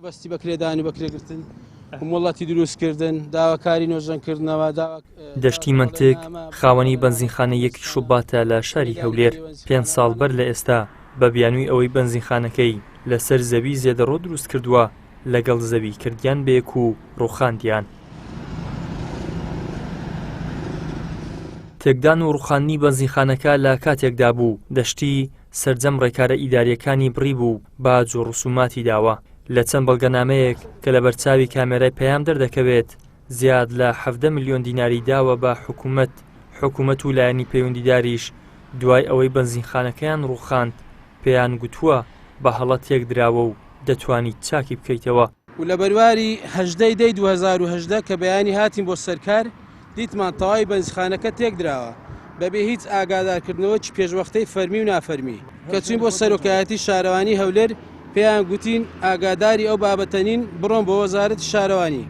بەستی بەکرێدانی بەکرێگرتن وڵاتی دروستکردن داواکاری نۆژەنکردنەوە دەشتی منتێک خاوەنی بەنزینخانەیەکی شوباتە لە شاری هەولێر 5 ساڵ بەر لە ئێستا بە بیانووی ئەوەی بەنزینخانەکەی لەسەر زەوی زێدەڕۆ دروست کردووە لەگەڵ زەوی کردیان بەیەک و ڕوخاندیان. تێکدان و ڕوخاندنی بەنزینخانەکە لە کاتێکدا بوو دەشتی سەرجەم ڕێکارە ئیداریەکانی بڕی بوو باج و ڕسوماتی داوە لە چەند بەڵگەنامەیەک کە لە بەرچاوی کامێرای پەیام دەردەکەوێت زیاد لە 17 ملیۆن دیناری داوە بە حکوومەت و لایەنی پەیوەندیداریش دوای ئەوەی بەنزینخانەکەیان ڕوخاند پێیان گوتووە بە هەڵە تێک دراوە و دەتوانیت چاکی بکەیتەوە. و لە بەرواری 18 2018 کە بەیانی هاتین بۆ سەرکار دیتمان تەواوی بەنزینخانەکە تێک دراوە بەبێ هیچ ئاگادارکردنەوەی پێشوەختەی فەرمی و نافەرمی کە چوین بۆ سەرۆکایەتی شارەوانی هەولێر پێیان گوتین ئاگاداری ئەو بابەتەنین بڕۆن بۆ وەزارەتی شارەوانی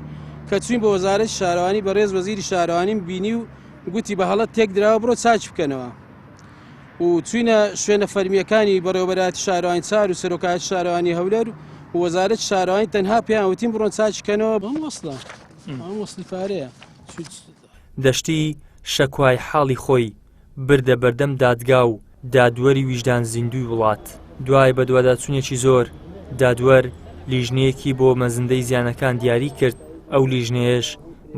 کە چوین بۆ وەزارەتی شارەوانی بەڕێز وەزیری شارەوانیم بینی و گوتی بە هەڵەت تێک دراوە بڕۆ چاچ بکەنەوە و چوینە شوێنە فەرمیەکانی بەڕێوەبەراتی شارەوانی چار و سەرۆکایەتی شارەوانی هەولێر و وەزارەتی شارەوانی تەنها پێیان وتین بڕۆن چاچ بکەنەوە بەم وەسڵە ئەم وەسڵی پارەیە. دەشتی شەکوای حاڵی خۆی بردە بەردەم دادگا و دادوەری ویژدان زیندوی وڵات. دوای بە دوواداچوونێکی زۆر دادوەر لیژنەیەکی بۆ مەزندەی زیانەکان دیاری کرد. ئەو لیژنەیەش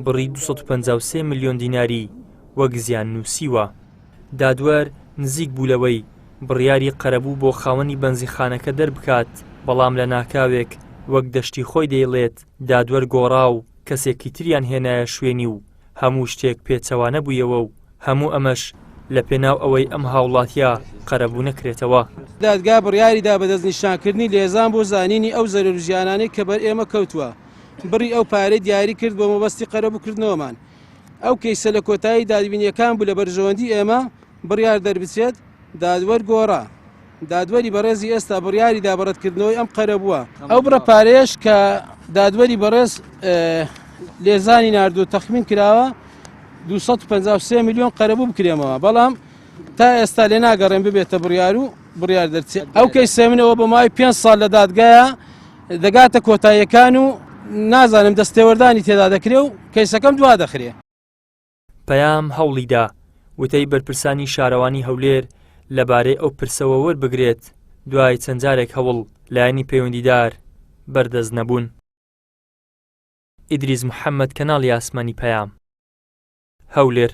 بڕی 253 ملیۆن دیناری وەک زیان نووسیوە. دادوەر نزیک بوو لەوەی بڕیاری قەرەبوو بۆ خاوەنی بەنزینخانەکە دەربکات بەڵام لە ناکاوێک وەک دەشتی خۆی دەیڵێت دادوەر گۆڕا و کەسێکی تریان هێنایە شوێنی و هەموو شتێک پێچەوانە بوویەوە و هەموو ئەمەش لە پێناو ئەوەی ئەم هاوڵاتیە قەرەبوو نەکرێتەوە. دادگا بڕیاریدا بە دەستنیشانکردنی لێزان بۆ زانینی ئەو زەرەر و ژیانانەی کە بەر ئێمە کەوتووە بڕی ئەو پارەی دیاری کرد بۆ مەبەستی قەرەبووکردنەوەمان. ئەو کەیسە لە کۆتایی دادبینیەکان بوو لە بەرژەوەندی ئێمە بڕیار دەربچێت دادوەر گۆڕا دادوەری بەڕێزی ئێستا بڕیاری دابەڕەتکردنەوەی ئەم قەرەبووە. ئەو بڕە پارەیەش کە دادوەری بەڕێز لێزانی ناردووە تەخمین کراوە 253 ملیۆن قەرەبوو بکرێمەوە بەڵام تا ئێستا لێ ناگەڕێن ببێتە بڕیار و بڕیار دەرچێت. ئەو کەیسە منەوە بە مای 5 ساڵ لە دادگایە دەگاتە کۆتاییەکان و نازانم دەستێوەردانی تێدا دەکرێ و کەیسەکەم دوا دەخرێ. پەیام هەوڵیدا وتەی بەرپرسانی شارەوانی هەولێر لەبارەی ئەو پرسەوە وەربگرێت دوای چەند جارێک هەوڵ لایەنی پەیوەندیدار بەردەست نەبوون. ئیدریس محەممەد کەناڵی ئاسمانی پەیام هەولێر.